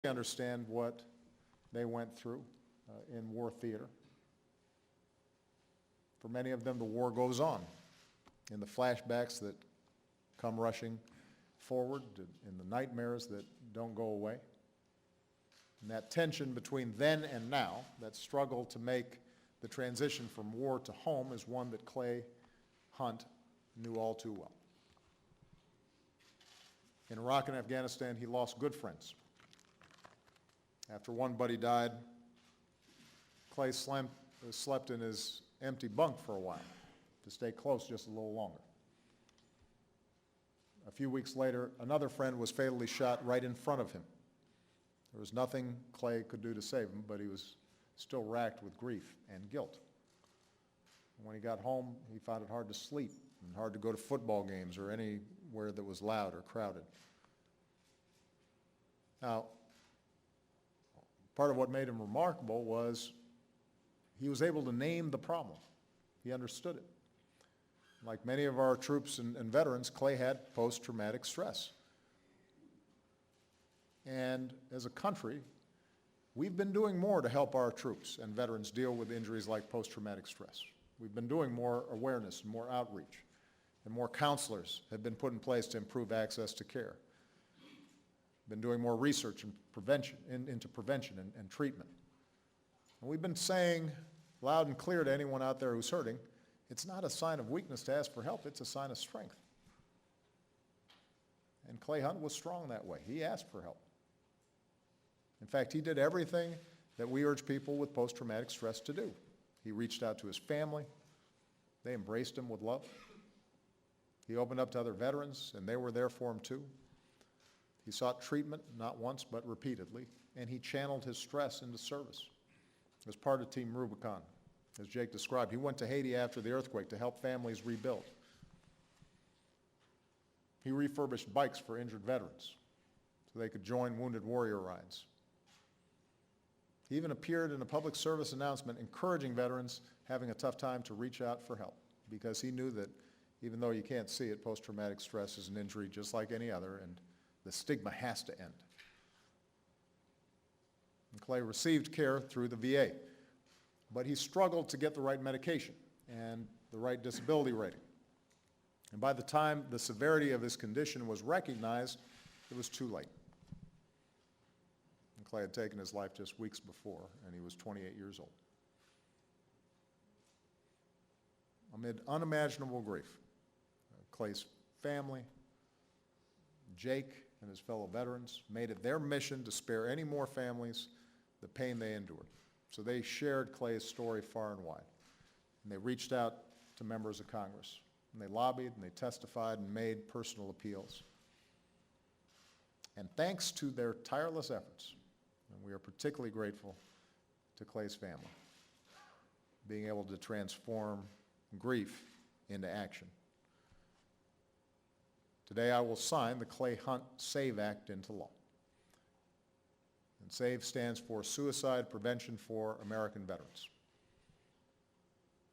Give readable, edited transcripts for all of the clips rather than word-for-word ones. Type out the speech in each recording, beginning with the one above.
understand what they went through in war theater. For many of them, the war goes on in the flashbacks that come rushing forward, in the nightmares that don't go away. And that tension between then and now, that struggle to make the transition from war to home, is one that Clay Hunt knew all too well. In Iraq and Afghanistan, he lost good friends. After one buddy died, Clay slept in his empty bunk for a while to stay close just a little longer. A few weeks later, another friend was fatally shot right in front of him. There was nothing Clay could do to save him, but he was still racked with grief and guilt. And when he got home, he found it hard to sleep and hard to go to football games or anywhere that was loud or crowded. Now, part of what made him remarkable was he was able to name the problem. He understood it. Like many of our troops and veterans, Clay had post-traumatic stress. And as a country, we've been doing more to help our troops and veterans deal with injuries like post-traumatic stress. We've been doing more awareness and more outreach, and more counselors have been put in place to improve access to care. Been doing more research and into prevention and treatment. And we've been saying loud and clear to anyone out there who's hurting, it's not a sign of weakness to ask for help, it's a sign of strength. And Clay Hunt was strong that way. He asked for help. In fact, he did everything that we urge people with post-traumatic stress to do. He reached out to his family. They embraced him with love. He opened up to other veterans, and they were there for him too. He sought treatment, not once, but repeatedly, and he channeled his stress into service. As part of Team Rubicon, as Jake described, he went to Haiti after the earthquake to help families rebuild. He refurbished bikes for injured veterans so they could join Wounded Warrior rides. He even appeared in a public service announcement encouraging veterans having a tough time to reach out for help, because he knew that even though you can't see it, post-traumatic stress is an injury just like any other, and the stigma has to end. And Clay received care through the VA, but he struggled to get the right medication and the right disability rating. And by the time the severity of his condition was recognized, it was too late. And Clay had taken his life just weeks before, and he was 28 years old. Amid unimaginable grief, Clay's family, Jake, and his fellow veterans made it their mission to spare any more families the pain they endured. So they shared Clay's story far and wide. And they reached out to members of Congress. And they lobbied, and they testified, and made personal appeals. And thanks to their tireless efforts, and we are particularly grateful to Clay's family, being able to transform grief into action. Today I will sign the Clay Hunt SAVE Act into law. And SAVE stands for Suicide Prevention for American Veterans.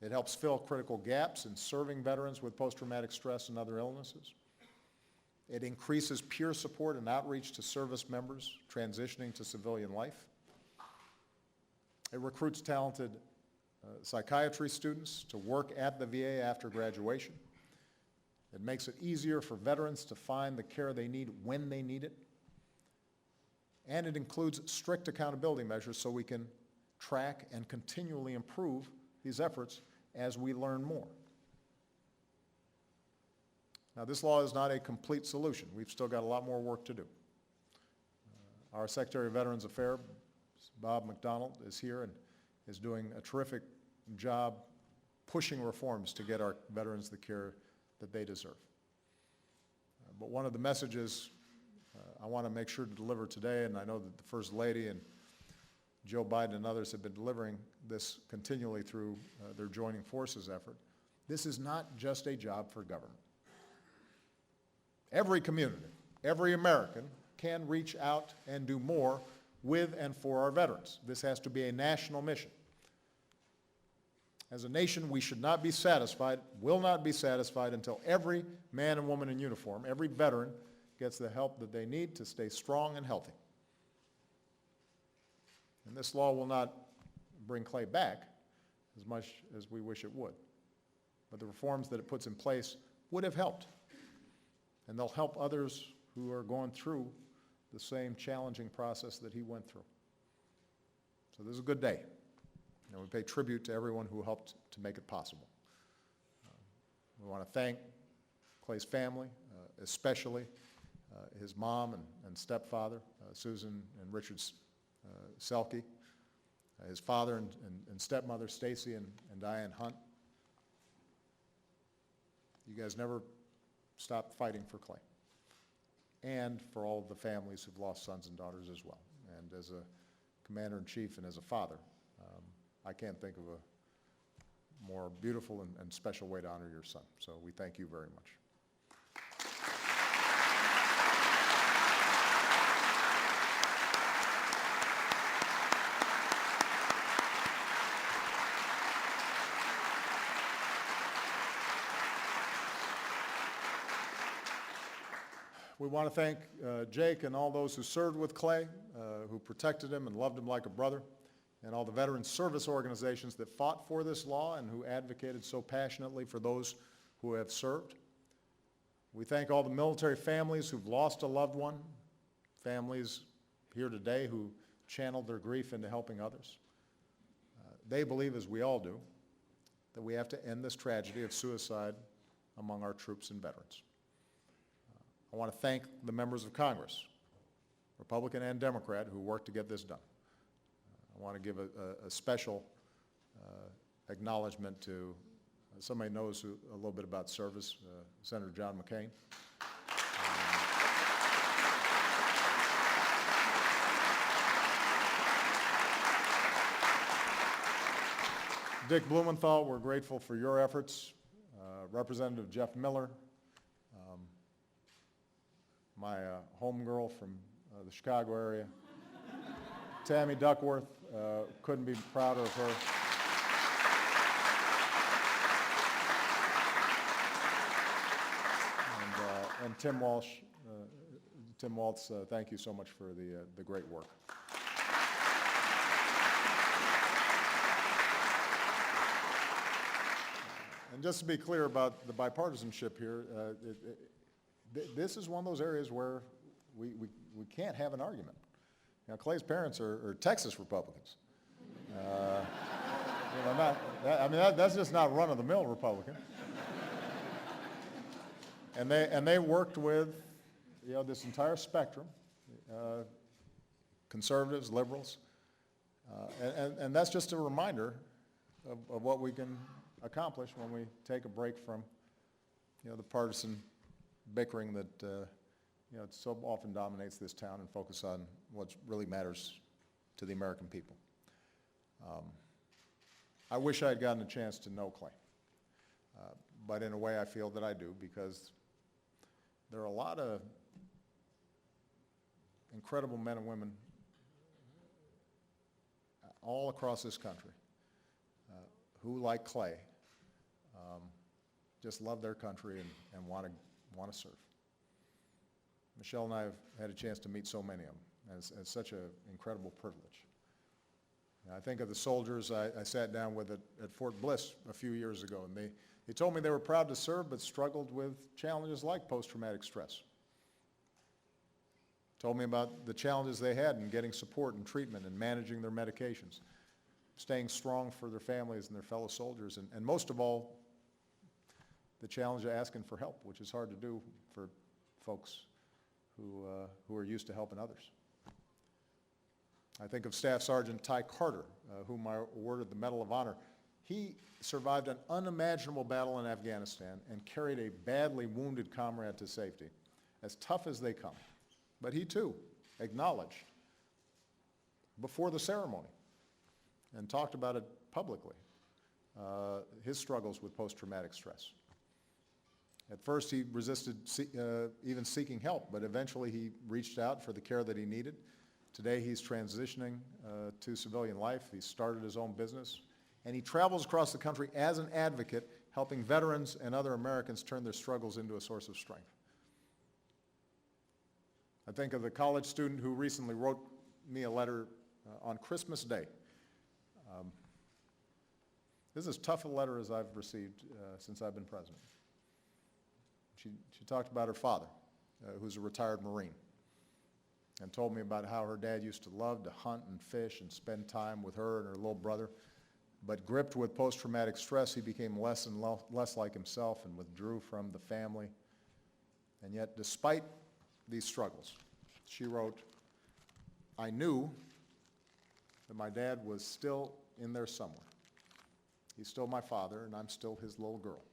It helps fill critical gaps in serving veterans with post-traumatic stress and other illnesses. It increases peer support and outreach to service members transitioning to civilian life. It recruits talented psychiatry students to work at the VA after graduation. It makes it easier for veterans to find the care they need when they need it. And it includes strict accountability measures so we can track and continually improve these efforts as we learn more. Now, this law is not a complete solution. We've still got a lot more work to do. Our Secretary of Veterans Affairs, Bob McDonald, is here and is doing a terrific job pushing reforms to get our veterans the care that they deserve. But one of the messages I want to make sure to deliver today, and I know that the First Lady and Joe Biden and others have been delivering this continually through their joining forces effort, this is not just a job for government. Every community, every American can reach out and do more with and for our veterans. This has to be a national mission. As a nation, we should not be satisfied, will not be satisfied until every man and woman in uniform, every veteran, gets the help that they need to stay strong and healthy. And this law will not bring Clay back as much as we wish it would. But the reforms that it puts in place would have helped. And they'll help others who are going through the same challenging process that he went through. So this is a good day. And we pay tribute to everyone who helped to make it possible. We want to thank Clay's family, especially his mom and stepfather, Susan and Richard Selke, his father and stepmother, Stacy and Diane Hunt. You guys never stopped fighting for Clay, and for all of the families who've lost sons and daughters as well. And as a commander-in-chief and as a father, I can't think of a more beautiful and special way to honor your son. So we thank you very much. We want to thank Jake and all those who served with Clay, who protected him and loved him like a brother, and all the veteran service organizations that fought for this law and who advocated so passionately for those who have served. We thank all the military families who've lost a loved one, families here today who channeled their grief into helping others. They believe, as we all do, that we have to end this tragedy of suicide among our troops and veterans. I want to thank the members of Congress, Republican and Democrat, who worked to get this done. I want to give a special acknowledgement to somebody who knows a little bit about service, Senator John McCain. Dick Blumenthal, we're grateful for your efforts. Representative Jeff Miller, my homegirl from the Chicago area, Tammy Duckworth, couldn't be prouder of her. And Tim Walsh, Tim Waltz, thank you so much for the great work. And just to be clear about the bipartisanship here, this is one of those areas where we can't have an argument. You know, Clay's parents are Texas Republicans. That's just not run-of-the-mill Republican. And they worked with, this entire spectrum, conservatives, liberals, and that's just a reminder of what we can accomplish when we take a break from, the partisan bickering that so often dominates this town and focus on what really matters to the American people. I wish I had gotten a chance to know Clay, but in a way I feel that I do, because there are a lot of incredible men and women all across this country who, like Clay, just love their country and want to serve. Michelle and I have had a chance to meet so many of them, and it's such an incredible privilege. And I think of the soldiers I sat down with at Fort Bliss a few years ago, and they told me they were proud to serve but struggled with challenges like post-traumatic stress. Told me about the challenges they had in getting support and treatment and managing their medications, staying strong for their families and their fellow soldiers, and most of all, the challenge of asking for help, which is hard to do for folks who are used to helping others. I think of Staff Sergeant Ty Carter, whom I awarded the Medal of Honor. He survived an unimaginable battle in Afghanistan and carried a badly wounded comrade to safety, as tough as they come. But he too acknowledged before the ceremony and talked about it publicly, his struggles with post-traumatic stress. At first he resisted even seeking help, but eventually he reached out for the care that he needed. Today he's transitioning to civilian life. He started his own business, and he travels across the country as an advocate, helping veterans and other Americans turn their struggles into a source of strength. I think of the college student who recently wrote me a letter on Christmas Day. This is as tough a letter as I've received since I've been president. She talked about her father, who's a retired Marine, and told me about how her dad used to love to hunt and fish and spend time with her and her little brother. But gripped with post-traumatic stress, he became less and less like himself and withdrew from the family. And yet, despite these struggles, she wrote, "I knew that my dad was still in there somewhere. He's still my father, and I'm still his little girl."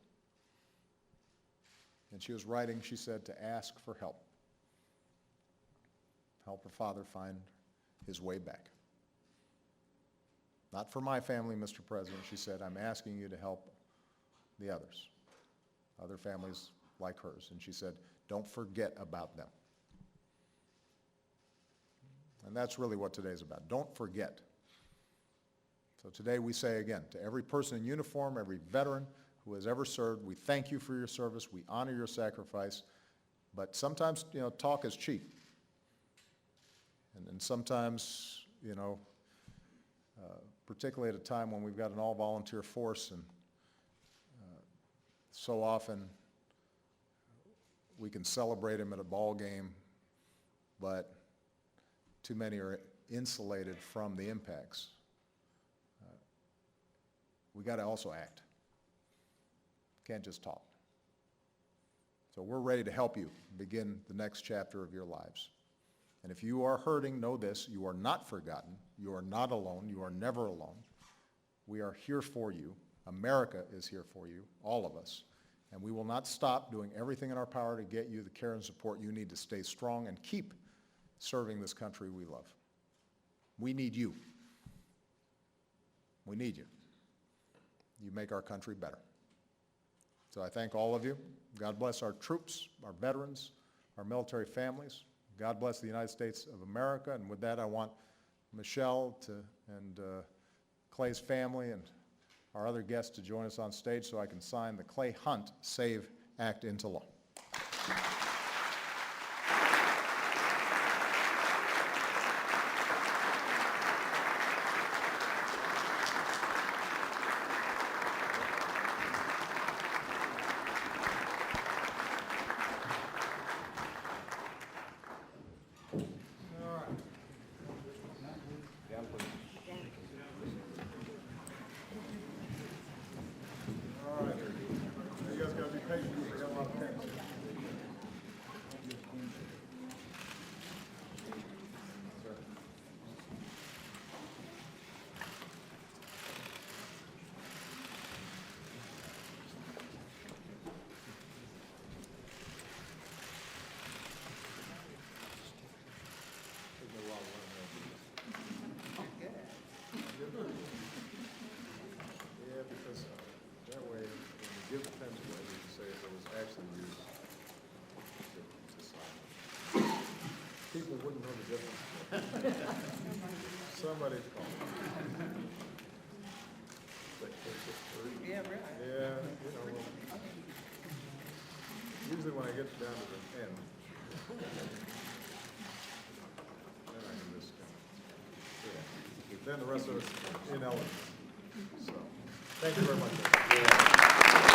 And she was writing, she said, to ask for help. Help her father find his way back. Not for my family, Mr. President, she said, I'm asking you to help the others, other families like hers. And she said, don't forget about them. And that's really what today's about. Don't forget. So today we say again, to every person in uniform, every veteran who has ever served, we thank you for your service, we honor your sacrifice, but sometimes, talk is cheap. And sometimes, particularly at a time when we've got an all-volunteer force, and so often we can celebrate them at a ball game, but too many are insulated from the impacts. We got to also act. Can't just talk. So we're ready to help you begin the next chapter of your lives. And if you are hurting, know this, you are not forgotten, you are not alone, you are never alone. We are here for you. America is here for you, all of us. And we will not stop doing everything in our power to get you the care and support you need to stay strong and keep serving this country we love. We need you. We need you. You make our country better. So I thank all of you. God bless our troops, our veterans, our military families. God bless the United States of America. And with that, I want Michelle and Clay's family and our other guests to join us on stage so I can sign the Clay Hunt SAVE Act into law. Yeah, because that way, when you give the pens away, you can say if it was actually used to sign. People wouldn't know the difference. Somebody's calling. Yeah, right. Yeah, usually when I get down to the end, then I can just, then the rest of it's ineligible. So, thank you very much.